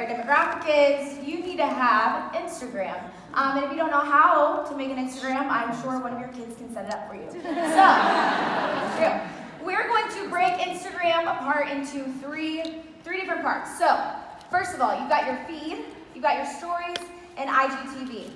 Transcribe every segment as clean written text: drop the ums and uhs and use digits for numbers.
demographic is, you need to have Instagram. And if you don't know how to make an Instagram, I'm sure one of your kids can set it up for you. So, we're going to break Instagram apart into three different parts. So, first of all, you've got your feed, you've got your stories, and IGTV.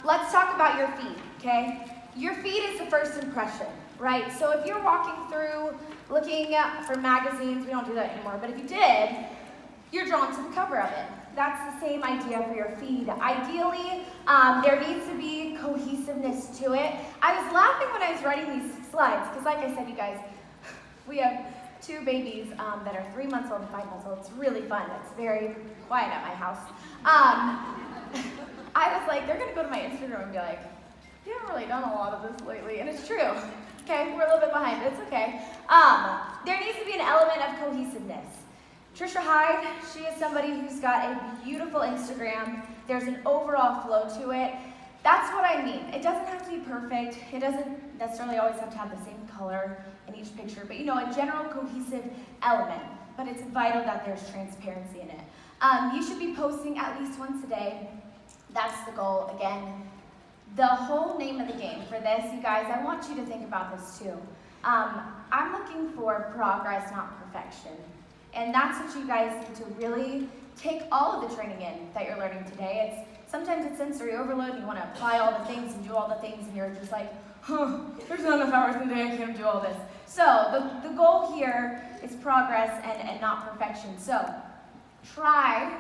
Let's talk about your feed, okay? Your feed is the first impression, right? So if you're walking through looking for magazines, we don't do that anymore, but if you did, you're drawn to the cover of it. That's the same idea for your feed. Ideally, there needs to be cohesiveness to it. I was laughing when I was writing these slides, because like I said, you guys, we have 2 babies that are 3 months old and 5 months old. It's really fun. It's very quiet at my house. I was like, they're going to go to my Instagram and be like, you haven't really done a lot of this lately. And it's true. Okay, we're a little bit behind, but it's okay. There needs to be an element of cohesiveness. Trisha Hyde, she is somebody who's got a beautiful Instagram. There's an overall flow to it. That's what I mean. It doesn't have to be perfect. It doesn't necessarily always have to have the same color in each picture, but a general cohesive element. But it's vital that there's transparency in it. You should be posting at least once a day. That's the goal. Again, the whole name of the game for this, you guys, I want you to think about this too. I'm looking for progress, not perfection. And that's what you guys need to really take all of the training in that you're learning today. Sometimes it's sensory overload, and you want to apply all the things and do all the things, and you're just like, there's not enough hours in the day, I can't do all this. So the goal here is progress and not perfection. So try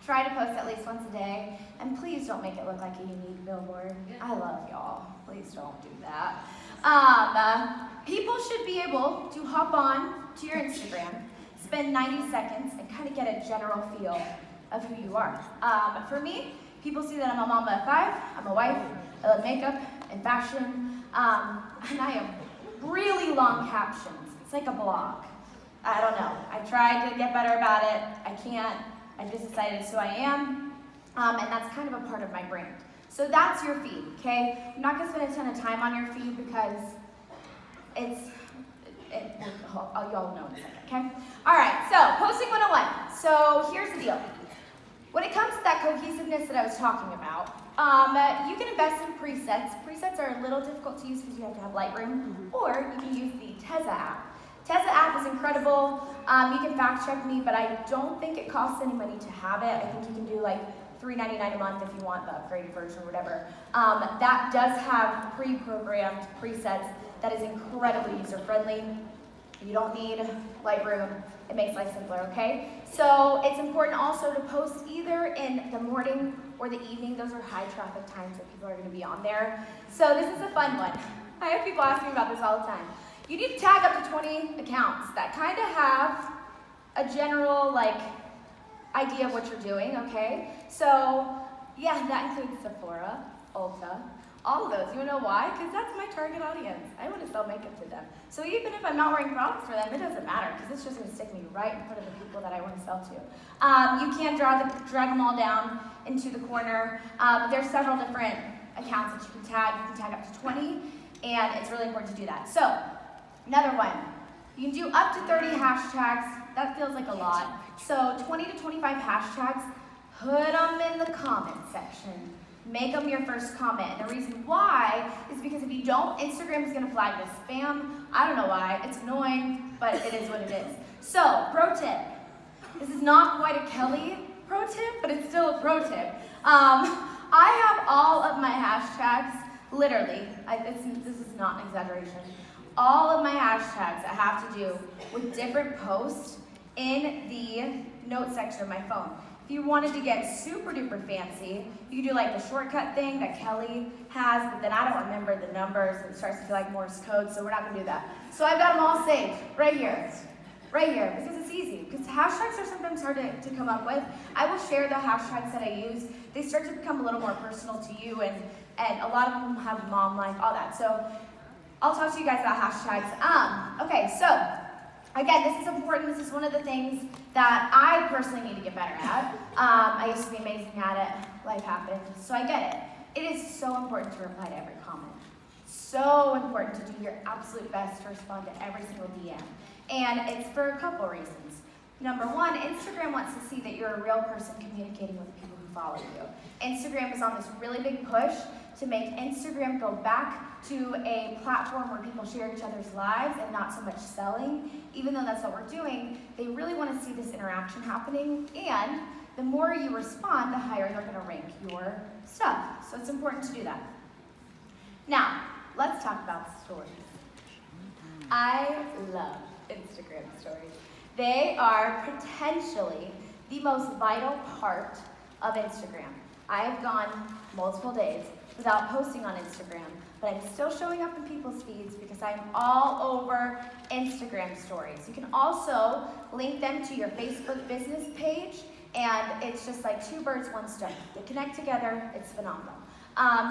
to post at least once a day, and please don't make it look like a unique billboard. I love y'all. Please don't do that. People should be able to hop on to your Instagram, spend 90 seconds, and kind of get a general feel of who you are. For me, people see that I'm a mama of 5, I'm a wife, I love makeup and fashion, and I have really long captions. It's like a blog. I don't know. I tried to get better about it. I can't. I just decided so I am, and that's kind of a part of my brand. So that's your feed, okay? I'm not going to spend a ton of time on your feed because y'all know in a second, okay? All right, so posting 101. So here's the deal. When it comes to that cohesiveness that I was talking about, you can invest in presets. Presets are a little difficult to use because you have to have Lightroom, or you can use the Tezza app. Tezza app is incredible. You can fact check me, but I don't think it costs any money to have it. I think you can do like $3.99 a month if you want the upgraded version or whatever. That does have pre-programmed presets that is incredibly user-friendly. You don't need Lightroom. It makes life simpler, okay? So it's important also to post either in the morning or the evening. Those are high traffic times that people are going to be on there. So this is a fun one. I have people ask me about this all the time. You need to tag up to 20 accounts that kind of have a general idea of what you're doing, okay? So yeah, that includes Sephora, Ulta, all of those. You know why? Because that's my target audience. I want to sell makeup to them. So even if I'm not wearing products for them, it doesn't matter because it's just going to stick me right in front of the people that I want to sell to. You can drag them all down into the corner. There's several different accounts that you can tag. You can tag up to 20, and it's really important to do that. So another one, you can do up to 30 hashtags. That feels like a lot. So 20 to 25 hashtags, put them in the comment section. Make them your first comment. And the reason why is because if you don't, Instagram is going to flag this spam. I don't know why. It's annoying, but it is what it is. So, pro tip. This is not quite a Kelly pro tip, but it's still a pro tip. I have all of my hashtags, literally, this is not an exaggeration, all of my hashtags that have to do with different posts in the notes section of my phone. If you wanted to get super duper fancy, you could do like the shortcut thing that Kelly has, but then I don't remember the numbers and it starts to feel like Morse code, so we're not gonna do that. So I've got them all saved right here, because it's easy. Because hashtags are sometimes hard to come up with. I will share the hashtags that I use. They start to become a little more personal to you, and a lot of them have mom life, all that. So I'll talk to you guys about hashtags. Okay, so again, this is important. This is one of the things that I personally need to get better at. I used to be amazing at it. Life happened, so I get it. It is so important to reply to every comment. So important to do your absolute best to respond to every single DM. And it's for a couple reasons. Number one, Instagram wants to see that you're a real person communicating with the people who follow you. Instagram is on this really big push to make Instagram go back to a platform where people share each other's lives and not so much selling. Even though that's what we're doing, they really want to see this interaction happening, and the more you respond, the higher they're going to rank your stuff. So it's important to do that. Now, let's talk about stories. I love Instagram stories. They are potentially the most vital part of Instagram. I've gone multiple days without posting on Instagram, but I'm still showing up in people's feeds because I'm all over Instagram stories. You can also link them to your Facebook business page, and it's just like two birds, one stone. They connect together, it's phenomenal.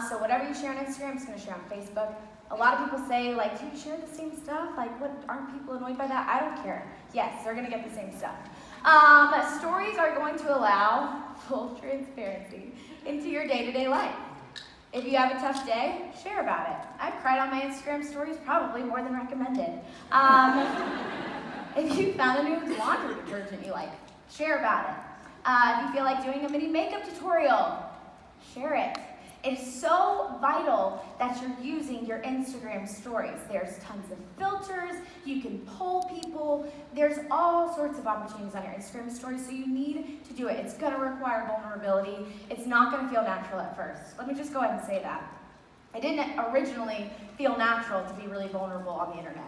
So whatever you share on Instagram, it's going to share on Facebook. A lot of people say, like, do you share the same stuff? Like, what, aren't people annoyed by that? I don't care. Yes, they're going to get the same stuff. Stories are going to allow full transparency into your day-to-day life. If you have a tough day, share about it. I've cried on my Instagram stories probably more than recommended. If you found a new laundry detergent you like, share about it. If you feel like doing a mini makeup tutorial, share it. It is so vital that you're using your Instagram stories. There's tons of filters, you can poll people, there's all sorts of opportunities on your Instagram stories, so you need to do it. It's gonna require vulnerability. It's not gonna feel natural at first. Let me just go ahead and say that. It didn't originally feel natural to be really vulnerable on the internet.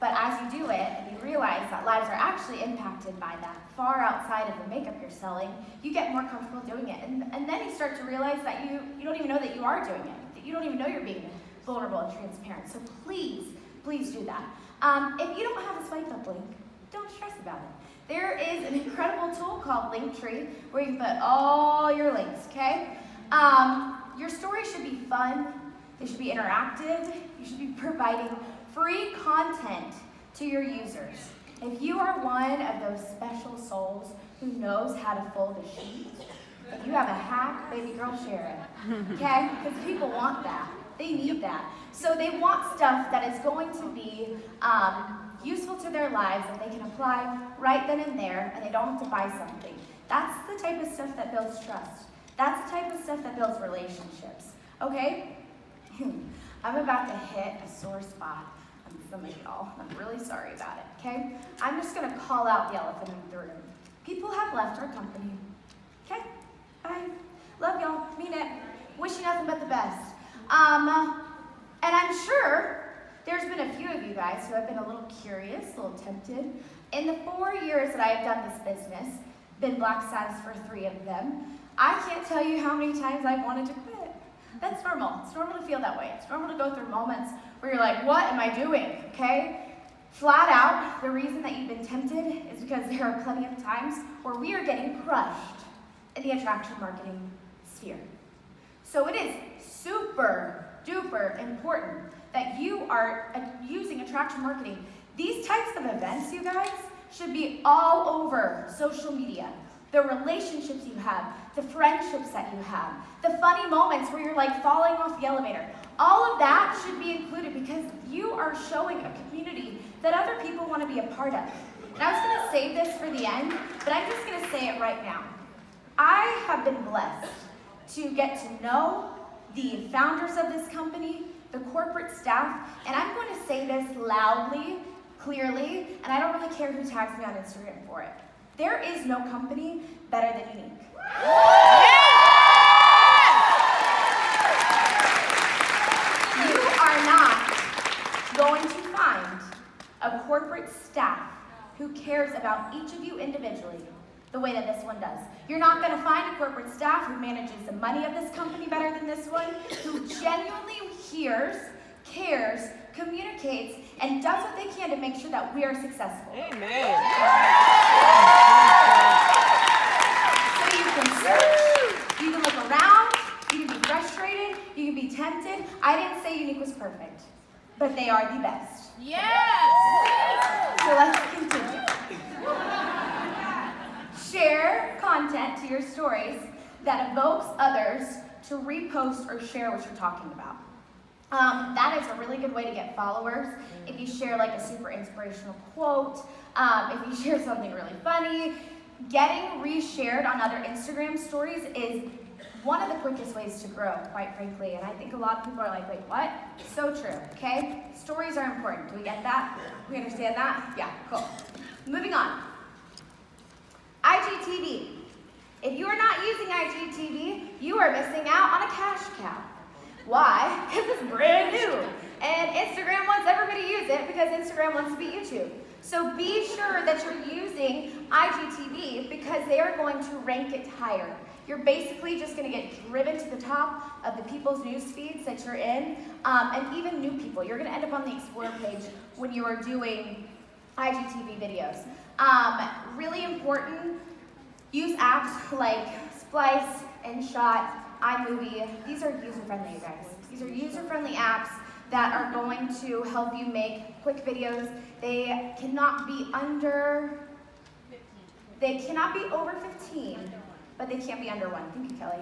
But as you do it and you realize that lives are actually impacted by that far outside of the makeup you're selling, you get more comfortable doing it. And then you start to realize that you don't even know that you are doing it, that you don't even know you're being vulnerable and transparent. So please do that. If you don't have a swipe up link, don't stress about it. There is an incredible tool called Linktree where you can put all your links, okay? Your story should be fun, they should be interactive, you should be providing free content to your users. If you are one of those special souls who knows how to fold a sheet, if you have a hack, baby girl, share it, okay? Because people want that. They need that. So they want stuff that is going to be useful to their lives that they can apply right then and there, and they don't have to buy something. That's the type of stuff that builds trust. That's the type of stuff that builds relationships, okay? I'm about to hit a sore spot on some of y'all. I'm really sorry about it, okay? I'm just gonna call out the elephant in the room. People have left our company, okay? Bye. Love y'all, mean it. Wish you nothing but the best. And I'm sure there's been a few of you guys who have been a little curious, a little tempted. In the 4 years that I have done this business, been Black Status for 3 of them, I can't tell you how many times I've wanted to quit. That's normal. It's normal to feel that way. It's normal to go through moments where you're like, what am I doing, okay? Flat out, the reason that you've been tempted is because there are plenty of times where we are getting crushed in the attraction marketing sphere. So it is super duper important that you are using attraction marketing. These types of events, you guys, should be all over social media. The relationships you have, the friendships that you have, the funny moments where you're like falling off the elevator. All of that should be included because you are showing a community that other people want to be a part of. And I was going to save this for the end, but I'm just going to say it right now. I have been blessed to get to know the founders of this company, the corporate staff, and I'm going to say this loudly, clearly, and I don't really care who tags me on Instagram for it. There is no company better than Unique. You are not going to find a corporate staff who cares about each of you individually the way that this one does. You're not going to find a corporate staff who manages the money of this company better than this one, who genuinely hears, cares, communicates, and does what they can to make sure that we are successful. Amen. So you can search, you can look around, you can be frustrated, you can be tempted. I didn't say Unique was perfect, but they are the best. Yes! So let's continue. Share content to your stories that evokes others to repost or share what you're talking about. That is a really good way to get followers. If you share like a super inspirational quote, if you share something really funny, getting reshared on other Instagram stories is one of the quickest ways to grow, quite frankly. And I think a lot of people are like, wait, what? So true, okay? Stories are important. Do we get that? We understand that? Yeah, cool. Moving on. IGTV. If you are not using IGTV, you are missing out on a cash cow. Why? Because it's brand new. And Instagram wants everybody to use it because Instagram wants to be YouTube. So be sure that you're using IGTV because they are going to rank it higher. You're basically just going to get driven to the top of the people's news feeds that you're in, and even new people. You're going to end up on the Explore page when you are doing IGTV videos. Really important, use apps like Splice, InShot, iMovie. These are user-friendly, you guys. These are user-friendly apps that are going to help you make quick videos. They cannot be over 15, but they can't be under 1. Thank you, Kelly.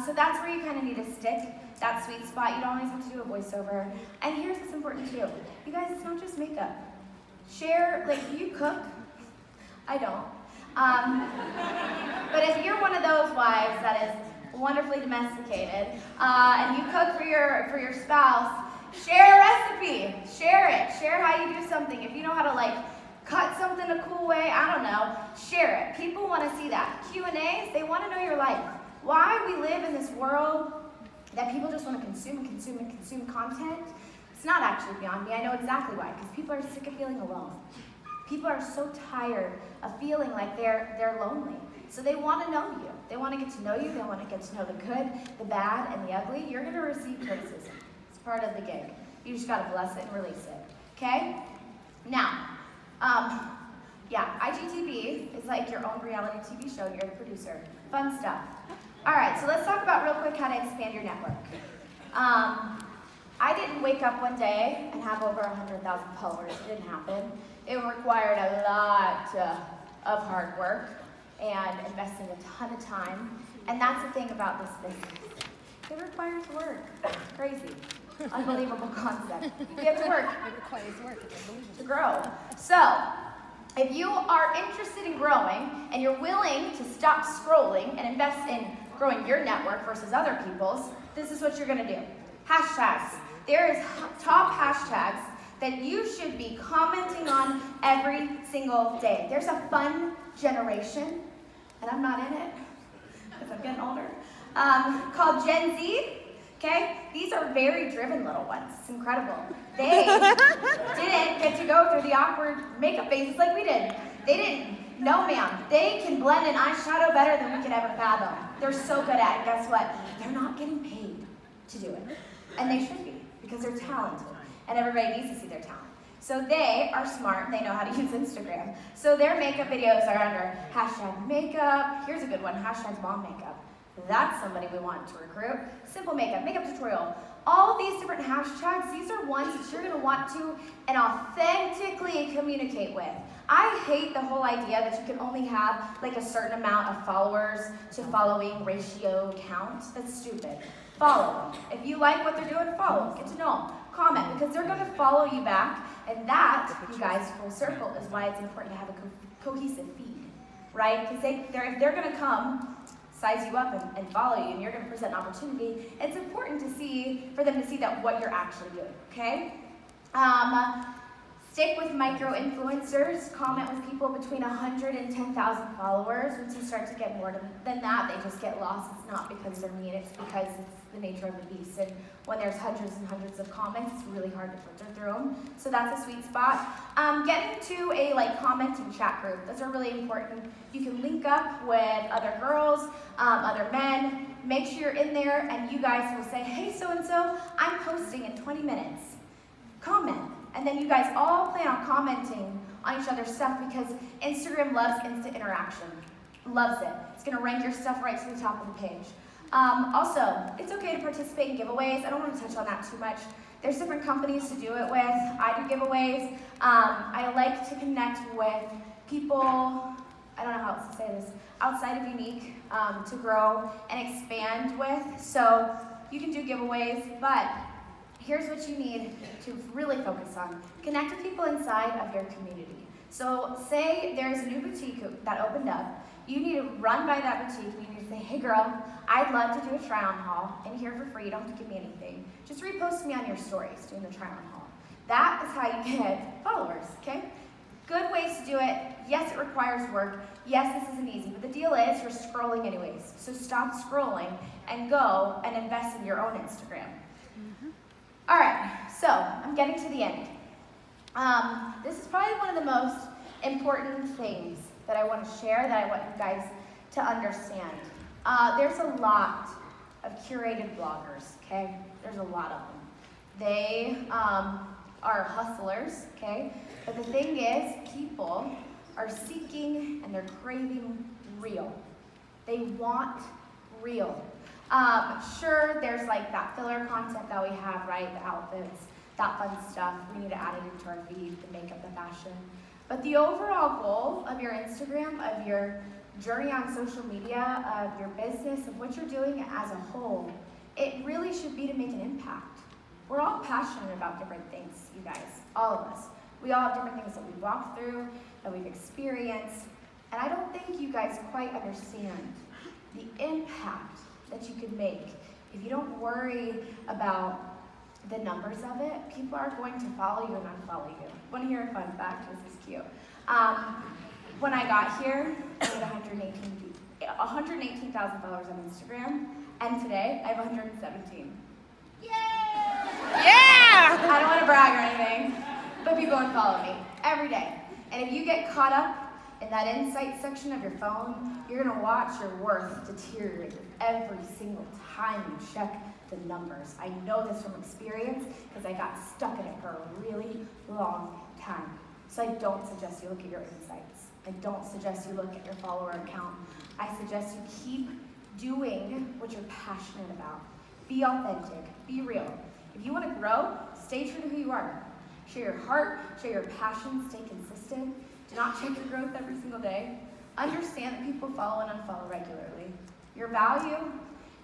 So that's where you kind of need to stick that sweet spot. You don't always have to do a voiceover. And here's what's important too. You guys, it's not just makeup. Share, like, you cook. I don't. But if you're one of those wives that is wonderfully domesticated, and you cook for your spouse, share a recipe. Share it. Share how you do something. If you know how to, like, cut something a cool way, I don't know, share it. People want to see that. Q&As, they want to know your life. Why we live in this world that people just want to consume content, it's not actually beyond me. I know exactly why, because people are sick of feeling alone. People are so tired of feeling like they're lonely. So they want to know you. They want to get to know you. They want to get to know the good, the bad, and the ugly. You're going to receive criticism. It's part of the gig. You just got to bless it and release it. Okay? Now, IGTV is like your own reality TV show. You're the producer. Fun stuff. All right, so let's talk about real quick how to expand your network. I didn't wake up one day and have over 100,000 followers. It didn't happen. It required a lot of hard work and investing a ton of time. And that's the thing about this business. It requires work. Crazy. Unbelievable concept. You have to work. It requires work. It's unbelievable. To grow. So, if you are interested in growing and you're willing to stop scrolling and invest in growing your network versus other people's, this is what you're going to do. Hashtags. There is top hashtags that you should be commenting on every single day. There's a fun generation, and I'm not in it because I'm getting older, called Gen Z. Okay? These are very driven little ones. It's incredible. They didn't get to go through the awkward makeup phases like we did. They didn't. No, ma'am. They can blend an eyeshadow better than we could ever fathom. They're so good at it. Guess what? They're not getting paid to do it. And they should be, because they're talented. And everybody needs to see their talent. So they are smart. They know how to use Instagram. So their makeup videos are under hashtag makeup. Here's a good one. Hashtag mom makeup. That's somebody we want to recruit. Simple makeup, makeup tutorial. All these different hashtags, these are ones that you're going to want to and authentically communicate with. I hate the whole idea that you can only have like a certain amount of followers to following ratio count. That's stupid. Follow them. If you like what they're doing, follow. Get to know them. Comment, because they're going to follow you back. And that, you guys, full circle, is why it's important to have a cohesive feed, right? Because if they're going to come size you up and follow you, and you're going to present an opportunity, it's important for them to see that what you're actually doing, okay? Stick with micro-influencers. Comment with people between 100 and 10,000 followers. Once you start to get more than that, they just get lost. It's not because they're mean, it's because it's the nature of the beast. And when there's hundreds and hundreds of comments, it's really hard to filter through them. So that's a sweet spot. Getting to a commenting chat group. Those are really important. You can link up with other girls, other men. Make sure you're in there and you guys will say, hey, so-and-so, I'm posting in 20 minutes. Comment. And then you guys all plan on commenting on each other's stuff because Instagram loves instant interaction. Loves it. It's going to rank your stuff right to the top of the page. Also, it's okay to participate in giveaways. I don't want to touch on that too much. There's different companies to do it with. I do giveaways. I like to connect with people, I don't know how else to say this, outside of Unique to grow and expand with. So you can do giveaways, but here's what you need to really focus on. Connect with people inside of your community. So say there's a new boutique that opened up. You need to run by that boutique and you need to say, hey girl, I'd love to do a try-on haul and here for free, you don't have to give me anything. Just repost me on your stories doing the try-on haul. That is how you get followers, okay? Good ways to do it. Yes, it requires work. Yes, this isn't easy, but the deal is you're scrolling anyways. So stop scrolling and go and invest in your own Instagram. All right, so I'm getting to the end. This is probably one of the most important things that I want to share, that I want you guys to understand. There's a lot of curated bloggers, okay? There's a lot of them. They are hustlers, okay? But the thing is, people are seeking and they're craving real. They want real. Sure, there's like that filler content that we have, right? The outfits, that fun stuff. We need to add it into our feed, the makeup, the fashion. But the overall goal of your Instagram, of your journey on social media, of your business, of what you're doing as a whole, it really should be to make an impact. We're all passionate about different things, you guys, all of us. We all have different things that we've walked through, that we've experienced, and I don't think you guys quite understand the impact that you could make if you don't worry about the numbers of it. People are going to follow you and unfollow you. Want to hear a fun fact? This is cute. When I got here, I had 118,000 followers on Instagram, and today I have 117. Yay! Yeah! I don't want to brag or anything, but people unfollow me every day. And if you get caught up in that insight section of your phone, you're going to watch your worth deteriorate every single time you check the numbers. I know this from experience because I got stuck in it for a really long time. So I don't suggest you look at your insights. I don't suggest you look at your follower account. I suggest you keep doing what you're passionate about. Be authentic. Be real. If you want to grow, stay true to who you are. Share your heart, share your passion, stay consistent. Do not check your growth every single day. Understand that people follow and unfollow regularly. Your value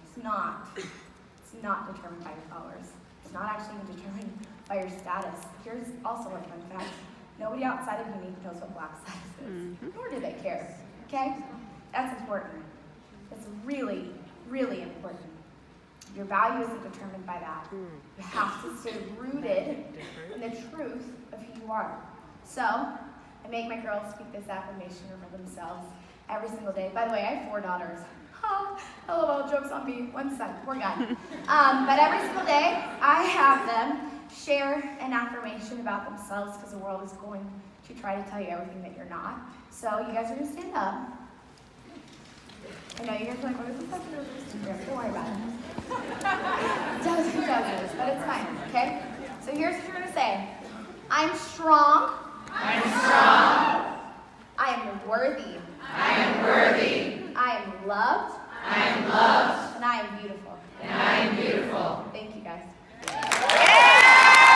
is not determined by your followers. It's not actually even determined by your status. Here's also a fun fact. Nobody outside of Unique knows what Black status is, nor do they care, okay? That's important. It's really, really important. Your value isn't determined by that. You have to stay rooted in the truth of who you are. So, I make my girls speak this affirmation over themselves every single day. By the way, I have 4 daughters. LOL, jokes on me, one son, poor guy. But every single day, I have them share an affirmation about themselves because the world is going to try to tell you everything that you're not. So you guys are going to stand up. I know you guys are like, what is this? Don't worry about it. It does, but it's fine, okay? So here's what you're going to say. I'm strong. I'm strong.